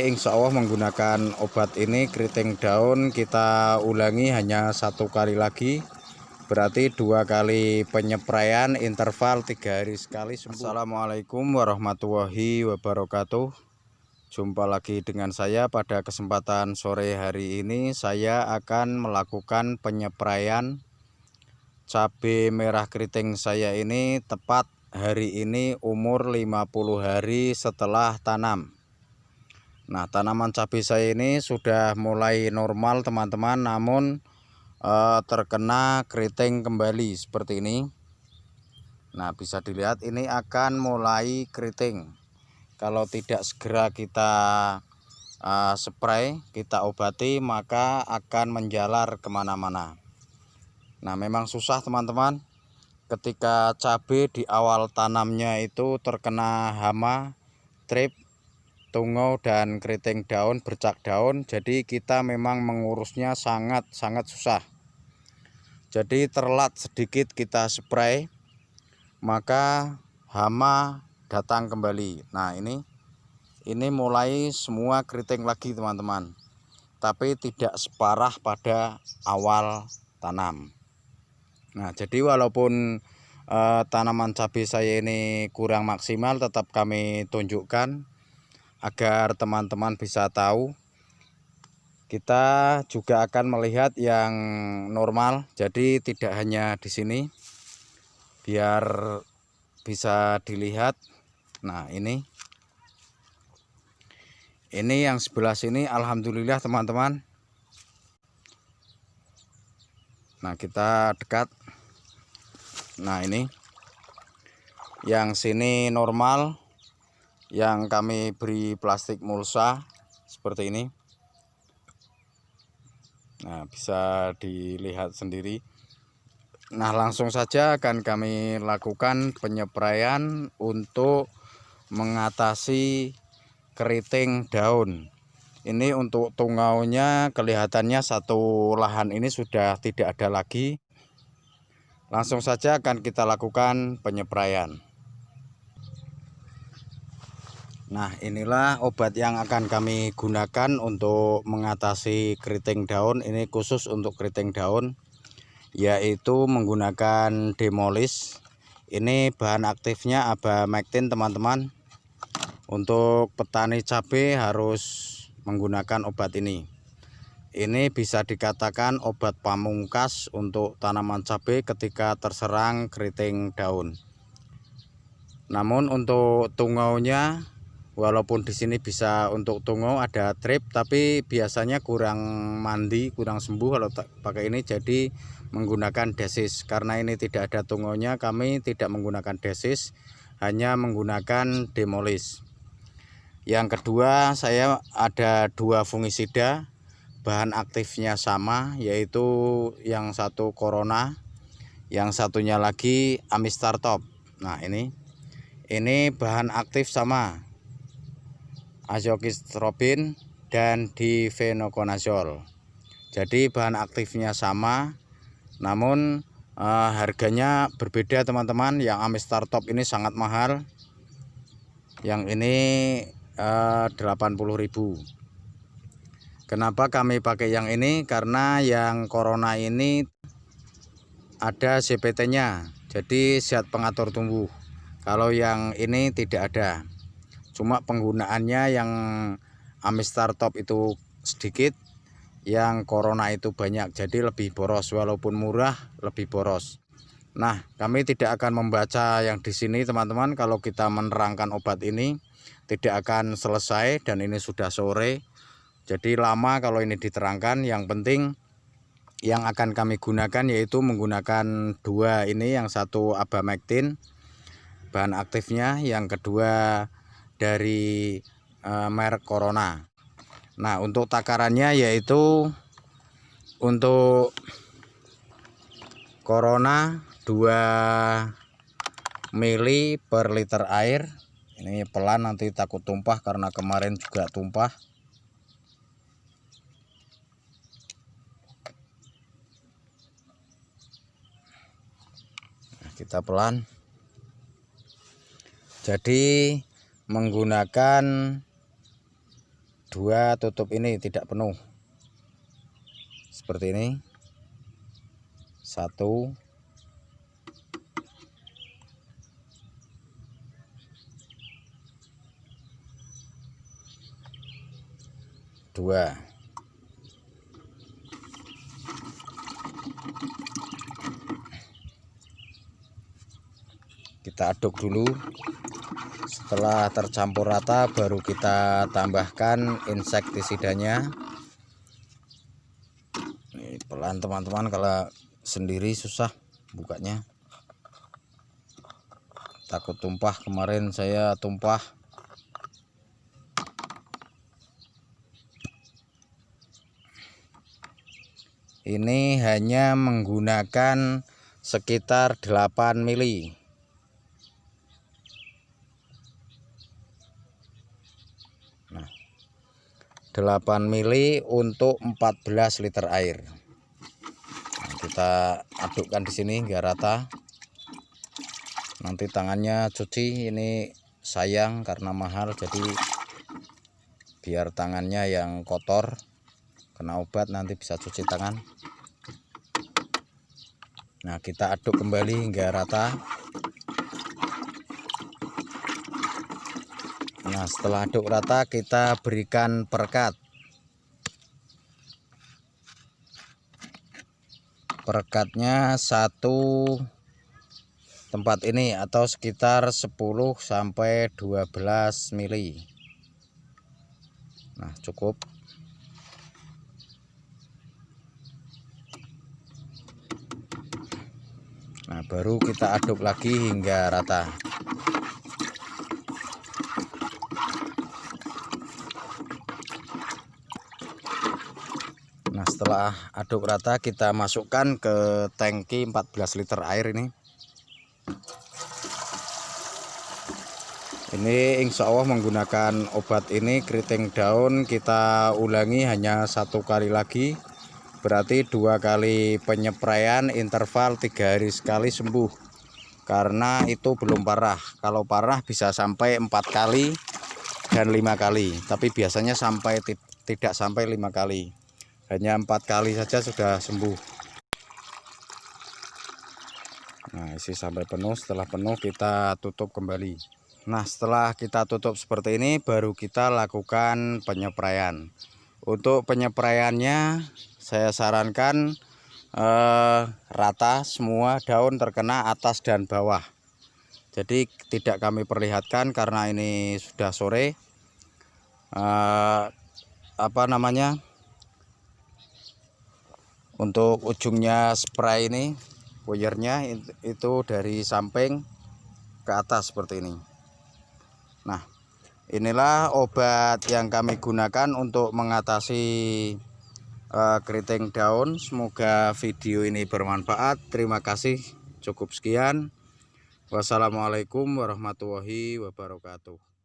insya Allah menggunakan obat ini keriting daun kita ulangi hanya 1 kali lagi, berarti 2 kali penyepraian interval 3 hari sekali sembuh. Assalamualaikum warahmatullahi wabarakatuh. Jumpa lagi dengan saya pada kesempatan sore hari ini. Saya akan melakukan penyepraian cabai merah keriting saya ini tepat hari ini umur 50 hari setelah tanam. Nah, tanaman cabai saya ini sudah mulai normal teman-teman, namun terkena keriting kembali seperti ini. Nah, bisa dilihat ini akan mulai keriting. Kalau tidak segera kita spray, kita obati, maka akan menjalar kemana-mana. Nah, memang susah teman-teman ketika cabai di awal tanamnya itu terkena hama, trip, tungau dan keriting daun, bercak daun. Jadi kita memang mengurusnya sangat susah. Jadi terlat sedikit kita spray, maka hama datang kembali. Nah, ini mulai semua keriting lagi teman-teman, tapi tidak separah pada awal tanam. Nah, jadi walaupun tanaman cabai saya ini kurang maksimal, tetap kami tunjukkan agar teman-teman bisa tahu. Kita juga akan melihat yang normal, jadi tidak hanya di sini, biar bisa dilihat. Nah, ini yang sebelah sini alhamdulillah teman-teman. Nah, kita dekat. Nah, ini yang sini normal, yang kami beri plastik mulsa seperti ini. Nah, bisa dilihat sendiri. Nah, langsung saja akan kami lakukan penyepraian untuk mengatasi keriting daun. Ini untuk tungaunya kelihatannya satu lahan ini sudah tidak ada lagi. Langsung saja akan kita lakukan penyepraian. Nah, inilah obat yang akan kami gunakan untuk mengatasi keriting daun. Ini khusus untuk keriting daun, yaitu menggunakan Demolis. Ini bahan aktifnya Abamectin teman-teman. Untuk petani cabai harus menggunakan obat ini. Ini bisa dikatakan obat pamungkas untuk tanaman cabai ketika terserang keriting daun. Namun untuk tungaunya, walaupun di sini bisa untuk tungau ada trip, tapi biasanya kurang mandi, kurang sembuh kalau pakai ini, jadi menggunakan desis. Karena ini tidak ada tungaunya, kami tidak menggunakan desis, hanya menggunakan Demolis. Yang kedua, saya ada 2 fungisida, bahan aktifnya sama, yaitu yang satu Corona, yang satunya lagi Amistar Top. Nah, ini bahan aktif sama, azoxystrobin dan difenoconazole. Jadi bahan aktifnya sama, namun harganya berbeda teman-teman. Yang Amistar Top ini sangat mahal, yang ini 80.000. Kenapa kami pakai yang ini? Karena yang Corona ini ada CPT-nya, jadi zat pengatur tumbuh. Kalau yang ini tidak ada, cuma penggunaannya yang Amistar Top itu sedikit, yang Corona itu banyak, jadi lebih boros. Walaupun murah, lebih boros. Nah, kami tidak akan membaca yang di sini teman-teman. Kalau kita menerangkan obat ini tidak akan selesai, dan ini sudah sore, jadi lama kalau ini diterangkan. Yang penting yang akan kami gunakan yaitu menggunakan 2 ini, yang satu Abamectin bahan aktifnya, yang kedua dari merek Corona. Nah, untuk takarannya yaitu untuk Corona 2 mili per liter air. Ini pelan, nanti takut tumpah karena kemarin juga tumpah. Nah, kita pelan. Jadi menggunakan kedua tutup ini tidak penuh seperti ini. 1 2 kita aduk dulu. Setelah tercampur rata baru kita tambahkan insektisidanya. Ini pelan teman-teman, kalau sendiri susah bukanya, takut tumpah. Kemarin saya tumpah. Ini hanya menggunakan sekitar 8 mili. Nah, 8 mili untuk 14 liter air. Nah, kita adukkan di sini hingga rata. Nanti tangannya cuci, ini sayang karena mahal, jadi biar tangannya yang kotor kena obat nanti bisa cuci tangan. Nah, kita aduk kembali hingga rata. Nah, setelah aduk rata kita berikan perekat. Perekatnya 1 tempat ini atau sekitar 10 sampai 12 mili. Nah, cukup. Nah, baru kita aduk lagi hingga rata. Nah, setelah aduk rata kita masukkan ke tangki 14 liter air ini. Ini insya Allah menggunakan obat ini keriting daun kita ulangi hanya 1 kali lagi. Berarti 2 kali penyepraian interval 3 hari sekali sembuh. Karena itu belum parah. Kalau parah bisa sampai 4 kali dan 5 kali. Tapi biasanya tidak sampai 5 kali. Hanya 4 kali saja sudah sembuh. Nah, isi sampai penuh. Setelah penuh kita tutup kembali. Nah, setelah kita tutup seperti ini baru kita lakukan penyepraian. Untuk penyepraiannya saya sarankan rata semua daun terkena atas dan bawah. Jadi tidak kami perlihatkan karena ini sudah sore. Untuk ujungnya spray ini, wire-nya itu dari samping ke atas seperti ini. Nah, inilah obat yang kami gunakan untuk mengatasi keriting daun. Semoga video ini bermanfaat. Terima kasih. Cukup sekian. Wassalamualaikum warahmatullahi wabarakatuh.